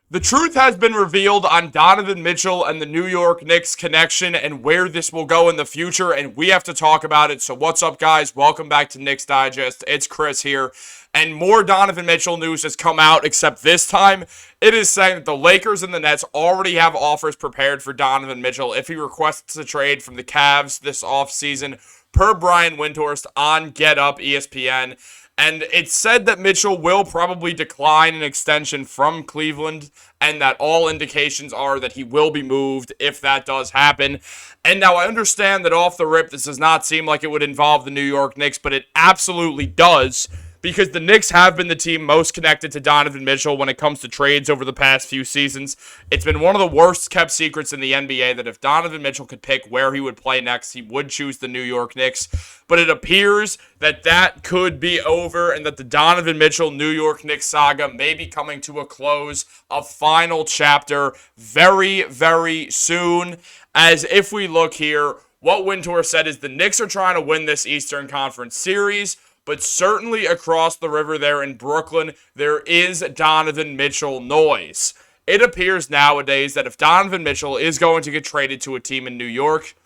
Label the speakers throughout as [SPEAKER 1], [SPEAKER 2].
[SPEAKER 1] The truth has been revealed on Donovan Mitchell and the New York Knicks connection and where this will go in the future, and we have to talk about it. So what's up, guys? Welcome back to Knicks Digest. It's Chris here, and more Donovan Mitchell news has come out, except this time it is saying that the Lakers and the Nets already have offers prepared for Donovan Mitchell if he requests a trade from the Cavs this offseason, per Brian Windhorst on Get Up ESPN. And it's said that Mitchell will probably decline an extension from Cleveland, and that all indications are that he will be moved if that does happen. And now I understand that off the rip, this does not seem like it would involve the New York Knicks, but it absolutely does, because the Knicks have been the team most connected to Donovan Mitchell when it comes to trades over the past few seasons. It's been one of the worst kept secrets in the NBA that if Donovan Mitchell could pick where he would play next, he would choose the New York Knicks. But it appears that that could be over and that the Donovan Mitchell New York Knicks saga may be coming to a close, a final chapter very, very soon. As if we look here, what Windhorst said is the Knicks are trying to win this Eastern Conference series, but certainly across the river there in Brooklyn, there is Donovan Mitchell noise. It appears nowadays that if Donovan Mitchell is going to get traded to a team in New York,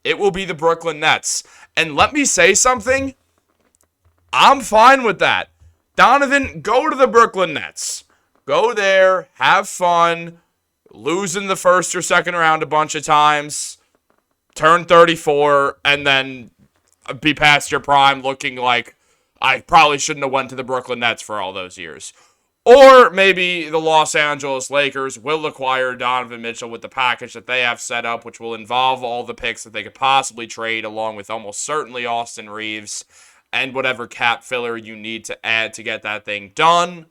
[SPEAKER 1] it will be the Brooklyn Nets. And let me say something, I'm fine with that. Donovan, go to the Brooklyn Nets. Go there, have fun, lose in the first or second round a bunch of times, turn 34, and then be past your prime looking like I probably shouldn't have went to the Brooklyn Nets for all those years. Or maybe the Los Angeles Lakers will acquire Donovan Mitchell with the package that they have set up, which will involve all the picks that they could possibly trade, along with almost certainly Austin Reeves and whatever cap filler you need to add to get that thing done.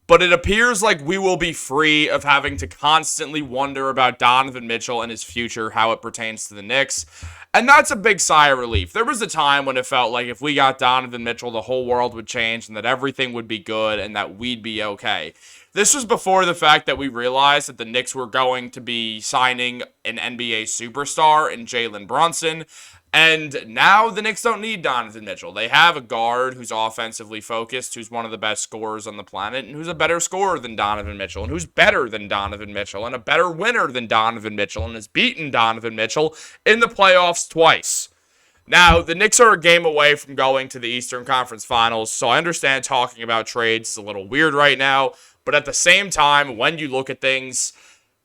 [SPEAKER 1] But it appears like we will be free of having to constantly wonder about Donovan Mitchell and his future, how it pertains to the Knicks. And that's a big sigh of relief. There was a time when it felt like if we got Donovan Mitchell, the whole world would change and that everything would be good and that we'd be okay. This was before the fact that we realized that the Knicks were going to be signing an NBA superstar in Jalen Brunson. And now the Knicks don't need Donovan Mitchell. They have a guard who's offensively focused, who's one of the best scorers on the planet, and who's a better scorer than Donovan Mitchell, and who's better than Donovan Mitchell, and a better winner than Donovan Mitchell, and has beaten Donovan Mitchell in the playoffs twice. Now, the Knicks are a game away from going to the Eastern Conference Finals, so I understand talking about trades is a little weird right now, but at the same time, when you look at things,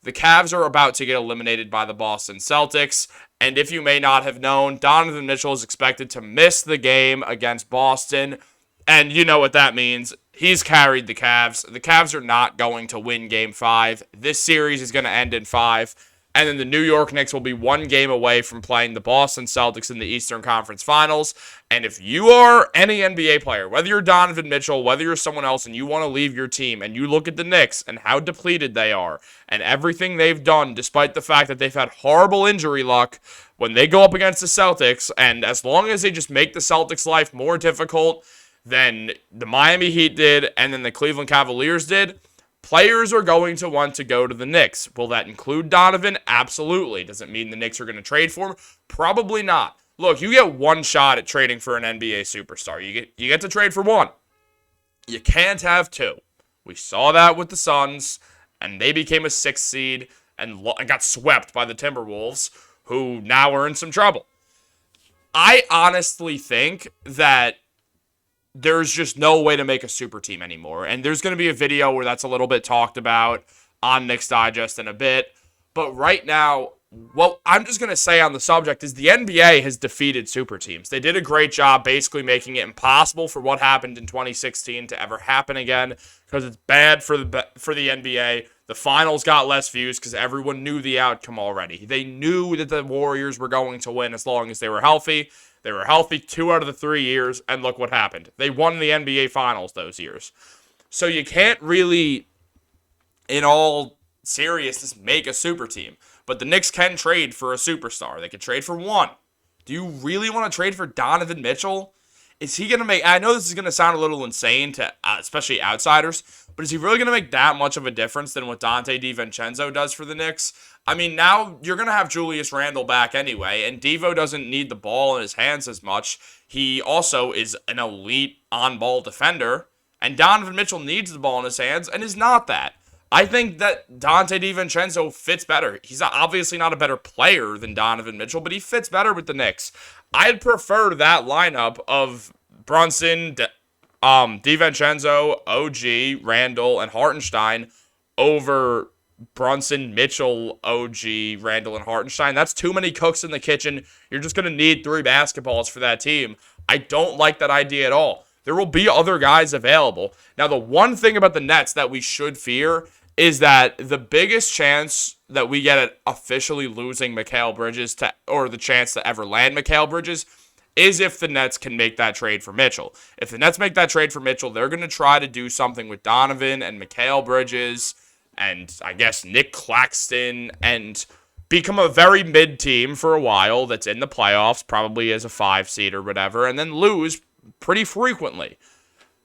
[SPEAKER 1] the Cavs are about to get eliminated by the Boston Celtics, and if you may not have known, Donovan Mitchell is expected to miss the game against Boston, and you know what that means. He's carried the Cavs. The Cavs are not going to win Game 5. This series is going to end in 5, and then the New York Knicks will be one game away from playing the Boston Celtics in the Eastern Conference Finals. And if you are any NBA player, whether you're Donovan Mitchell, whether you're someone else, and you want to leave your team, and you look at the Knicks and how depleted they are, and everything they've done, despite the fact that they've had horrible injury luck, when they go up against the Celtics, and as long as they just make the Celtics' life more difficult than the Miami Heat did and then the Cleveland Cavaliers did, players are going to want to go to the Knicks. Will that include Donovan? Absolutely. Does it mean the Knicks are going to trade for him? Probably not. Look, you get one shot at trading for an NBA superstar. You get to trade for one. You can't have two. We saw that with the Suns, and they became a 6th seed and got swept by the Timberwolves, who now are in some trouble. I honestly think that there's just no way to make a super team anymore. And there's going to be a video where that's a little bit talked about on Knicks Digest in a bit. But right now, what I'm just going to say on the subject is the NBA has defeated super teams. They did a great job basically making it impossible for what happened in 2016 to ever happen again, because it's bad for the NBA. The finals got less views because everyone knew the outcome already. They knew that the Warriors were going to win as long as they were healthy. They were healthy 2 out of the 3 years, and look what happened. They won the NBA Finals those years. So you can't really, in all seriousness, make a super team. But the Knicks can trade for a superstar. They can trade for one. Do you really want to trade for Donovan Mitchell? Is he going to make... I know this is going to sound a little insane to especially outsiders, but is he really going to make that much of a difference than what Dante DiVincenzo does for the Knicks? I mean, now you're going to have Julius Randle back anyway, and Devo doesn't need the ball in his hands as much. He also is an elite on-ball defender, and Donovan Mitchell needs the ball in his hands and is not that. I think that Dante DiVincenzo fits better. He's obviously not a better player than Donovan Mitchell, but he fits better with the Knicks. I'd prefer that lineup of Brunson, DiVincenzo, OG, Randall, and Hartenstein over Brunson, Mitchell, OG, Randall, and Hartenstein. That's too many cooks in the kitchen. You're just going to need 3 basketballs for that team. I don't like that idea at all. There will be other guys available. Now, the one thing about the Nets that we should fear is that the biggest chance that we get at officially losing Mikal Bridges or the chance to ever land Mikal Bridges is if the Nets can make that trade for Mitchell. If the Nets make that trade for Mitchell, they're going to try to do something with Donovan and Mikal Bridges and I guess Nick Claxton and become a very mid team for a while that's in the playoffs, probably as a 5 seed or whatever, and then lose pretty frequently.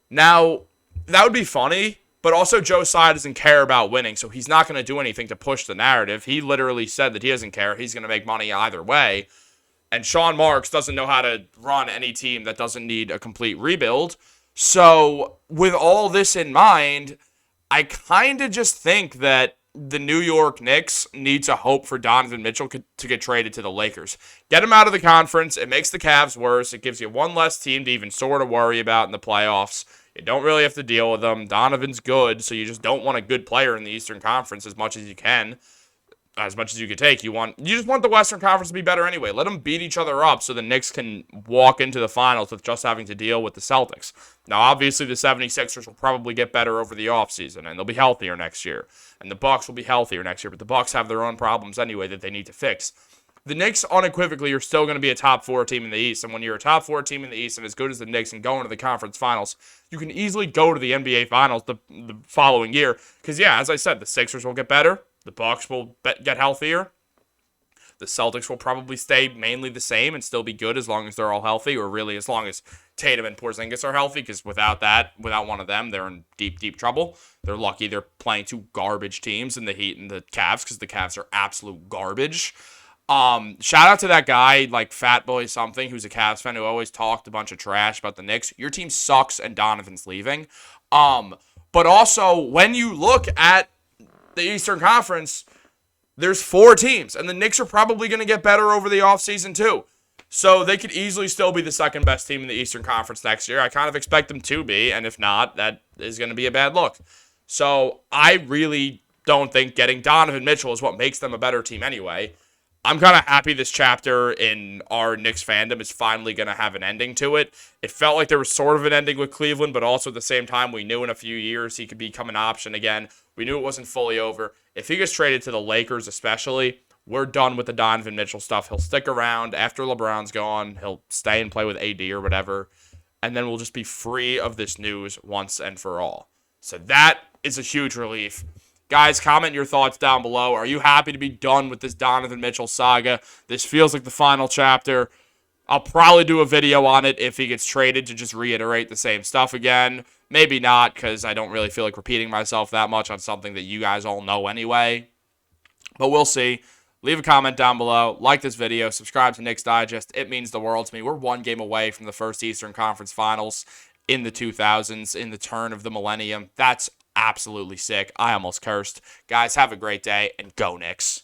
[SPEAKER 1] Now, that would be funny, but also Josiah doesn't care about winning, so he's not going to do anything to push the narrative. He literally said that he doesn't care. He's going to make money either way. And Sean Marks doesn't know how to run any team that doesn't need a complete rebuild. So, with all this in mind, I kind of just think that the New York Knicks need to hope for Donovan Mitchell to get traded to the Lakers. Get him out of the conference. It makes the Cavs worse. It gives you one less team to even sort of worry about in the playoffs. You don't really have to deal with them. Donovan's good, so you just don't want a good player in the Eastern Conference as much as you can, as much as you could take. You just want the Western Conference to be better anyway. Let them beat each other up so the Knicks can walk into the finals with just having to deal with the Celtics. Now, obviously, the 76ers will probably get better over the offseason, and they'll be healthier next year. And the Bucks will be healthier next year, but the Bucks have their own problems anyway that they need to fix. The Knicks, unequivocally, are still going to be a top 4 team in the East. And when you're a top 4 team in the East and as good as the Knicks and going to the conference finals, you can easily go to the NBA finals the following year. Because, yeah, as I said, the Sixers will get better. The Bucks will get healthier. The Celtics will probably stay mainly the same and still be good as long as they're all healthy, or really as long as Tatum and Porzingis are healthy, because without one of them, they're in deep, deep trouble. They're lucky they're playing 2 garbage teams in the Heat and the Cavs, because the Cavs are absolute garbage. Shout out to that guy, like Fatboy something, who's a Cavs fan who always talked a bunch of trash about the Knicks. Your team sucks and Donovan's leaving. But also, when you look at the Eastern Conference, there's 4 teams, and the Knicks are probably going to get better over the offseason too. So they could easily still be the second best team in the Eastern Conference next year. I kind of expect them to be, and if not, that is going to be a bad look. So I really don't think getting Donovan Mitchell is what makes them a better team anyway. I'm kind of happy this chapter in our Knicks fandom is finally going to have an ending to it. It felt like there was sort of an ending with Cleveland, but also at the same time, we knew in a few years he could become an option again. We knew it wasn't fully over. If he gets traded to the Lakers especially, we're done with the Donovan Mitchell stuff. He'll stick around after LeBron's gone. He'll stay and play with AD or whatever. And then we'll just be free of this news once and for all. So that is a huge relief. Guys, comment your thoughts down below. Are you happy to be done with this Donovan Mitchell saga? This feels like the final chapter. I'll probably do a video on it if he gets traded to just reiterate the same stuff again. Maybe not, because I don't really feel like repeating myself that much on something that you guys all know anyway. But we'll see. Leave a comment down below. Like this video. Subscribe to Knicks Digest. It means the world to me. We're 1 game away from the first Eastern Conference Finals in the 2000s, in the turn of the millennium. That's absolutely sick. I almost cursed. Guys, have a great day, and go Knicks.